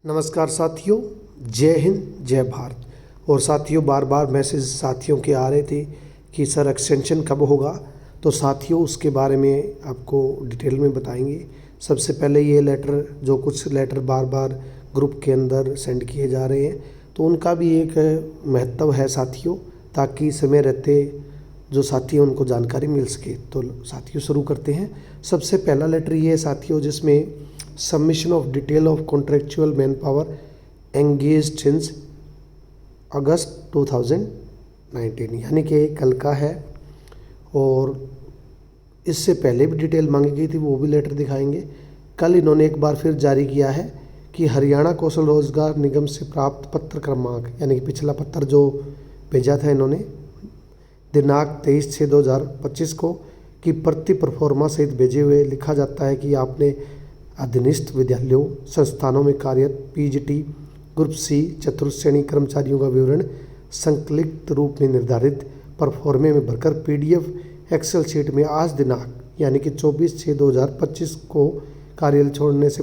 नमस्कार साथियों, जय हिंद जय भारत। और साथियों, बार बार मैसेज साथियों के आ रहे थे कि सर एक्सटेंशन कब होगा, तो साथियों उसके बारे में आपको डिटेल में बताएंगे। सबसे पहले ये लेटर, जो कुछ लेटर बार बार ग्रुप के अंदर सेंड किए जा रहे हैं, तो उनका भी एक महत्व है साथियों, ताकि समय रहते जो साथी हैं उनको जानकारी मिल सके। तो साथियों शुरू करते हैं। सबसे पहला लेटर ये है साथियों, जिसमें submission of detail of contractual man power engaged since August 2019, यानी कि कल का है। और इससे पहले भी डिटेल मांगी गई थी, वो भी लेटर दिखाएंगे। कल इन्होंने एक बार फिर जारी किया है कि हरियाणा कौशल रोजगार निगम से प्राप्त पत्र क्रमांक, यानी कि पिछला पत्र जो भेजा था इन्होंने दिनांक 23/6/2025 को, कि प्रति परफॉर्मा सहित भेजे हुए लिखा जाता है कि आपने अधीनस्थ विद्यालयों संस्थानों में कार्यरत पीजीटी ग्रुप सी चतुर्थ श्रेणी कर्मचारियों का विवरण संकलित रूप में निर्धारित परफॉर्मे में भरकर पीडीएफ एक्सेल शीट में आज दिनांक यानी कि 24/6/2025 को कार्यालय छोड़ने से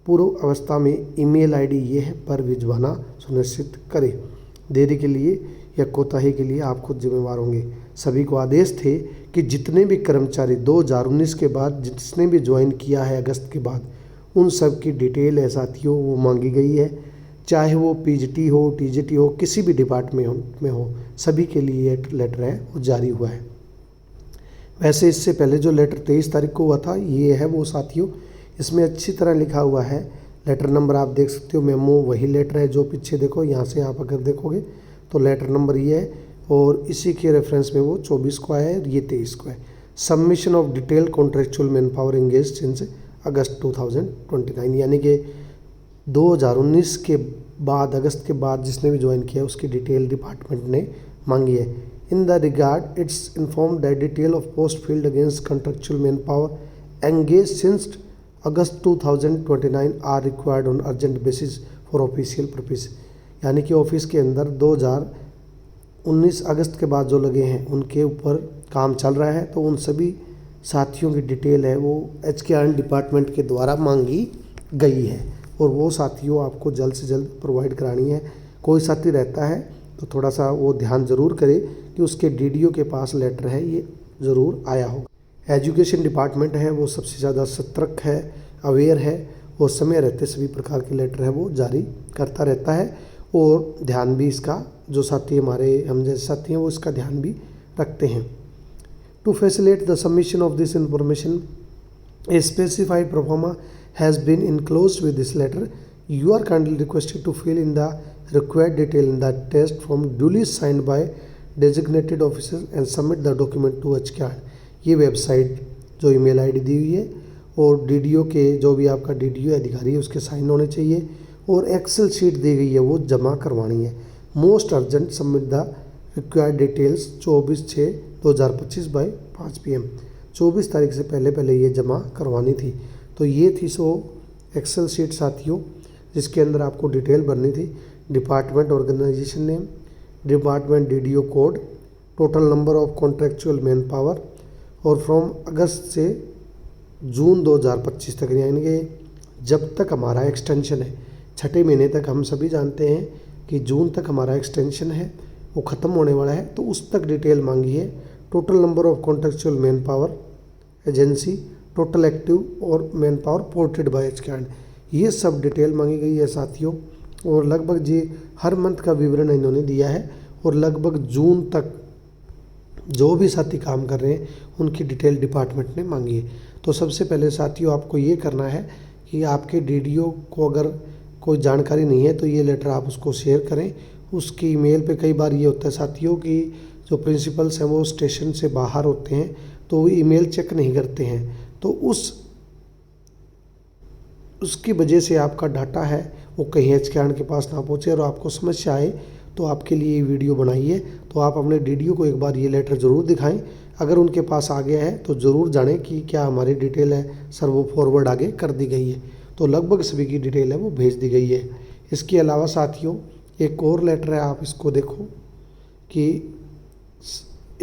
पूर्व अवस्था में ईमेल आईडी ये है पर भिजवाना सुनिश्चित करें। देरी के लिए या कोताही के लिए आप खुद जिम्मेवार होंगे। सभी को आदेश थे कि जितने भी कर्मचारी 2019 के बाद जिसने भी ज्वाइन किया है अगस्त के बाद, उन सब की डिटेल है साथियों वो मांगी गई है, चाहे वो पीजीटी हो, टीजीटी हो, किसी भी डिपार्टमेंट में हो, सभी के लिए लेटर है वो जारी हुआ है। वैसे इससे पहले जो लेटर 23 तारीख को हुआ था, ये है वो साथियों, इसमें अच्छी तरह लिखा हुआ है। लेटर नंबर आप देख सकते हो, मेमो वही लेटर है जो पीछे देखो, यहाँ से आप अगर देखोगे तो लेटर नंबर ये है, और इसी के रेफरेंस में वो 24 को आया है, ये 23 को है। Submission of detail contractual man power engage since August 2029, यानी कि 2019 के बाद, अगस्त के बाद जिसने भी ज्वाइन किया उसकी डिटेल डिपार्टमेंट ने मांगी है। In the regard it's inform that detail of post field against contractual man power engage since August 2029 are required on urgent basis for official purpose, यानी कि ऑफिस के अंदर 2019 अगस्त के बाद जो लगे हैं उनके ऊपर काम चल रहा है, तो उन सभी साथियों की डिटेल है वो HKRN डिपार्टमेंट के द्वारा मांगी गई है, और वो साथियों आपको जल्द से जल्द प्रोवाइड करानी है। कोई साथी रहता है तो थोड़ा सा वो ध्यान ज़रूर करे कि उसके DDO के पास लेटर है ये ज़रूर आया होगा। एजुकेशन डिपार्टमेंट है वो सबसे ज़्यादा सतर्क है, अवेयर है, और समय रहते सभी प्रकार के लेटर है वो जारी करता रहता है, और ध्यान भी इसका जो साथी हमारे हम जैसे साथी हैं वो इसका ध्यान भी रखते हैं। To facilitate the submission of this information a specified proforma has been enclosed with this letter. You are kindly requested to fill in the required detail in the test form duly signed by designated officer and submit the document to HKRN। ये website जो email ID दी हुई है, और DDO के जो भी आपका DDO अधिकारी है उसके साइन होने चाहिए, और एक्सेल शीट दी गई है वो जमा करवानी है। Most urgent submit the required details 24/6/2025 by 5 PM। 24 तारीख से पहले ये जमा करवानी थी। तो ये थी सो एक्सेल शीट साथियों, जिसके अंदर आपको डिटेल भरनी थी। Department organisation name, department DDO code, total number of contractual man power, और फ्रॉम अगस्त से जून 2025 तक, यानी कि जब तक हमारा एक्सटेंशन है, छठे महीने तक, हम सभी जानते हैं कि जून तक हमारा एक्सटेंशन है वो ख़त्म होने वाला है, तो उस तक डिटेल मांगी है। Total number of contractual man power agency, total active और man power ported by HKRN, ये सब डिटेल मांगी गई है साथियों। और लगभग जी हर मंथ का विवरण इन्होंने दिया है, और लगभग जून तक जो भी साथी काम कर रहे हैं उनकी डिटेल डिपार्टमेंट ने मांगी है। तो सबसे पहले साथियों आपको ये करना है कि आपके DDO को अगर कोई जानकारी नहीं है तो ये लेटर आप उसको शेयर करें। उसकी ईमेल पे कई बार ये होता है साथियों कि जो प्रिंसिपल्स हैं वो स्टेशन से बाहर होते हैं, तो वो ईमेल चेक नहीं करते हैं, तो उसकी वजह से आपका डाटा है वो कहीं HKRN के पास ना पहुँचे और आपको समस्या आए। तो आपके लिए ये वीडियो बनाई है, तो आप अपने DDO को एक बार ये लेटर ज़रूर दिखाएं। अगर उनके पास आ गया है तो ज़रूर जानें कि क्या हमारी डिटेल है सर वो फॉरवर्ड आगे कर दी गई है। तो लगभग सभी की डिटेल है वो भेज दी गई है। इसके अलावा साथियों एक और लेटर है, आप इसको देखो कि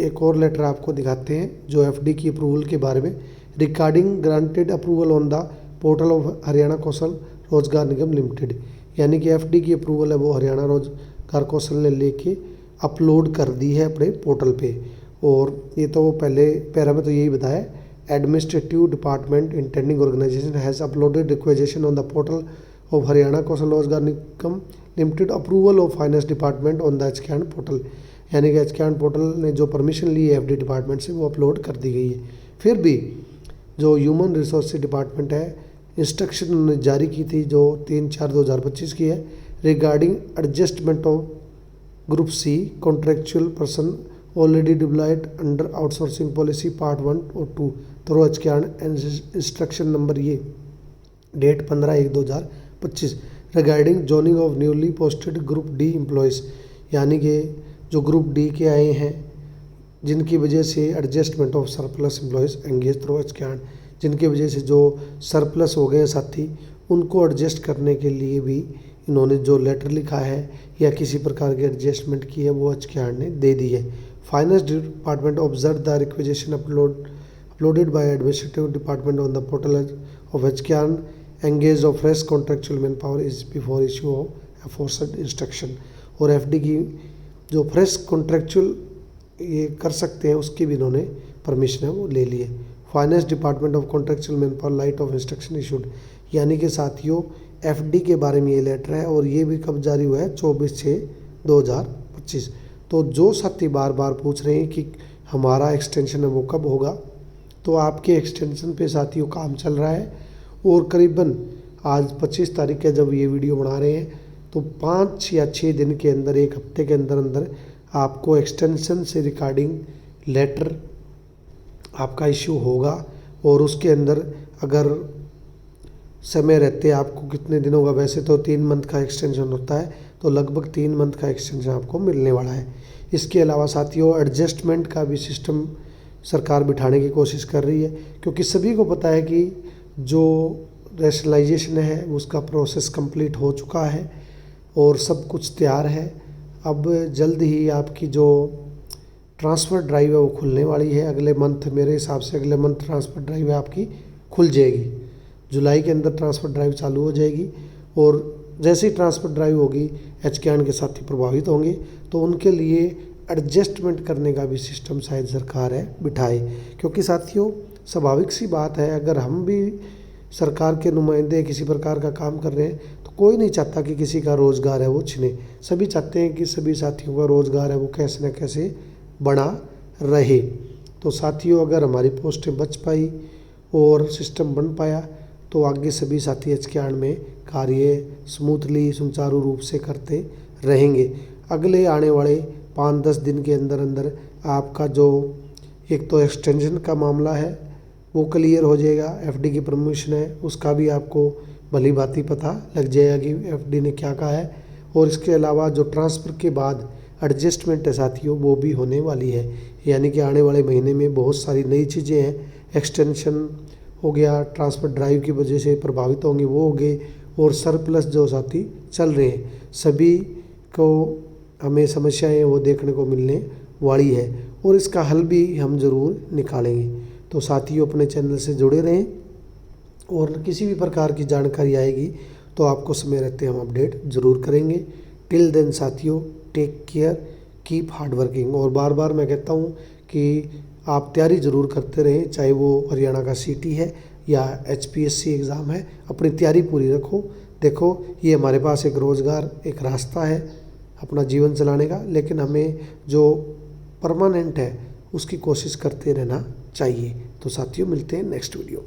एक और लेटर आपको दिखाते हैं जो FD की अप्रूवल के बारे में। Regarding granted approval on the portal of Haryana Kaushal Rozgar Nigam limited, यानी कि एफडी की अप्रूवल है वो हरियाणा रोजगार कौशल ने लेके अपलोड कर दी है अपने पोर्टल पे। और ये तो पहले पैरा में तो यही बताया, administrative department intending organization has uploaded requisition on the portal of Haryana Kaushal Rozgar Nigam Limited approval of finance department on the HKRN portal, यानी कि एचकेआरएन पोर्टल ने जो परमिशन ली है एफडी डिपार्टमेंट से वो अपलोड कर दी गई है। फिर भी जो ह्यूमन रिसोर्स डिपार्टमेंट है, इंस्ट्रक्शन उन्होंने जारी की थी जो 3/4/2025 की है, regarding adjustment of group C contractual person already deployed under outsourcing policy part 1 और 2 थ्रू एचकेआरएन इंस्ट्रक्शन नंबर ये date 15/1/2025 regarding zoning of newly posted group D employees, यानी कि जो ग्रुप डी के आए हैं जिनकी वजह से adjustment of surplus employees engage through एचकेआरएन, जिनकी वजह से जो सरप्लस हो गए साथी उनको एडजस्ट करने के लिए भी इन्होंने जो लेटर लिखा है या किसी प्रकार की एडजस्टमेंट की है वो एचकेआरएन ने दे दी है। Finance department observe the requisition uploaded by administrative department on the portal of HKRN engage of fresh contractual man power is before issue of aforesaid instruction. और एफडी की जो फ्रेश कॉन्ट्रेक्चुअल ये कर सकते हैं उसकी भी इन्होंने परमिशन है वो ले ली है। Finance department of contractual man power light of instruction issued, यानी कि साथियों एफडी के बारे में ये लेटर है और ये भी कब जारी हुआ है 24/6/2025। तो जो साथी बार बार पूछ रहे हैं कि हमारा एक्सटेंशन है वो कब होगा, तो आपके एक्सटेंशन पे साथियों काम चल रहा है और करीबन आज 25 तारीख है जब ये वीडियो बना रहे हैं, तो 5 या 6 दिन के अंदर, एक हफ्ते के अंदर अंदर आपको एक्सटेंशन से रिगार्डिंग लेटर आपका इश्यू होगा। और उसके अंदर अगर समय रहते आपको कितने दिनों का, वैसे तो 3 मंथ का एक्सटेंशन होता है, तो लगभग 3 मंथ का एक्सटेंशन आपको मिलने वाला है। इसके अलावा साथियों एडजस्टमेंट का भी सिस्टम सरकार बिठाने की कोशिश कर रही है, क्योंकि सभी को पता है कि जो रैशनलाइजेशन है उसका प्रोसेस कंप्लीट हो चुका है और सब कुछ तैयार है। अब जल्द ही आपकी जो ट्रांसफ़र ड्राइव है वो खुलने वाली है अगले मंथ, मेरे हिसाब से अगले मंथ ट्रांसफ़र ड्राइव है आपकी खुल जाएगी। जुलाई के अंदर ट्रांसफ़र ड्राइव चालू हो जाएगी और जैसे ही ट्रांसफ़र ड्राइव होगी एचकेआरएन के साथी प्रभावित होंगे, तो उनके लिए एडजस्टमेंट करने का भी सिस्टम शायद सरकार है बिठाए। क्योंकि साथियों स्वाभाविक सी बात है, अगर हम भी सरकार के नुमाइंदे किसी प्रकार का काम कर रहे हैं तो कोई नहीं चाहता कि किसी का रोज़गार है वो छिने। सभी चाहते हैं कि सभी साथियों का रोज़गार है वो कैसे न कैसे बना रहे। तो साथियों अगर हमारी पोस्टें बच पाई और सिस्टम बन पाया तो आगे सभी साथी एचकेआरएन में कार्य स्मूथली सुचारू रूप से करते रहेंगे। अगले आने वाले 5-10 दिन के अंदर अंदर आपका जो एक तो एक्सटेंशन का मामला है वो क्लियर हो जाएगा, एफडी की परमिशन है उसका भी आपको भली भांति पता लग जाएगा कि एफडी ने क्या कहा है। और इसके अलावा जो ट्रांसफ़र के बाद एडजस्टमेंट है साथियों वो भी होने वाली है, यानी कि आने वाले महीने में बहुत सारी नई चीज़ें हैं। एक्सटेंशन हो गया, ट्रांसफ़र ड्राइव की वजह से प्रभावित होंगे वो हो गए, और सरप्लस जो साथी चल रहे हैं सभी को हमें समस्याएं वो देखने को मिलने वाली है और इसका हल भी हम ज़रूर निकालेंगे। तो साथियों अपने चैनल से जुड़े रहें और किसी भी प्रकार की जानकारी आएगी तो आपको समय रहते हम अपडेट ज़रूर करेंगे। टिल देन साथियों take care, keep hard working. और बार बार मैं कहता हूँ कि आप तैयारी ज़रूर करते रहें, चाहे वो हरियाणा का सीटी है या एचपीएससी एग्ज़ाम है, अपनी तैयारी पूरी रखो। देखो ये हमारे पास एक रोज़गार एक रास्ता है अपना जीवन चलाने का, लेकिन हमें जो परमानेंट है उसकी कोशिश करते रहना चाहिए। तो साथियों मिलते हैं नेक्स्ट वीडियो।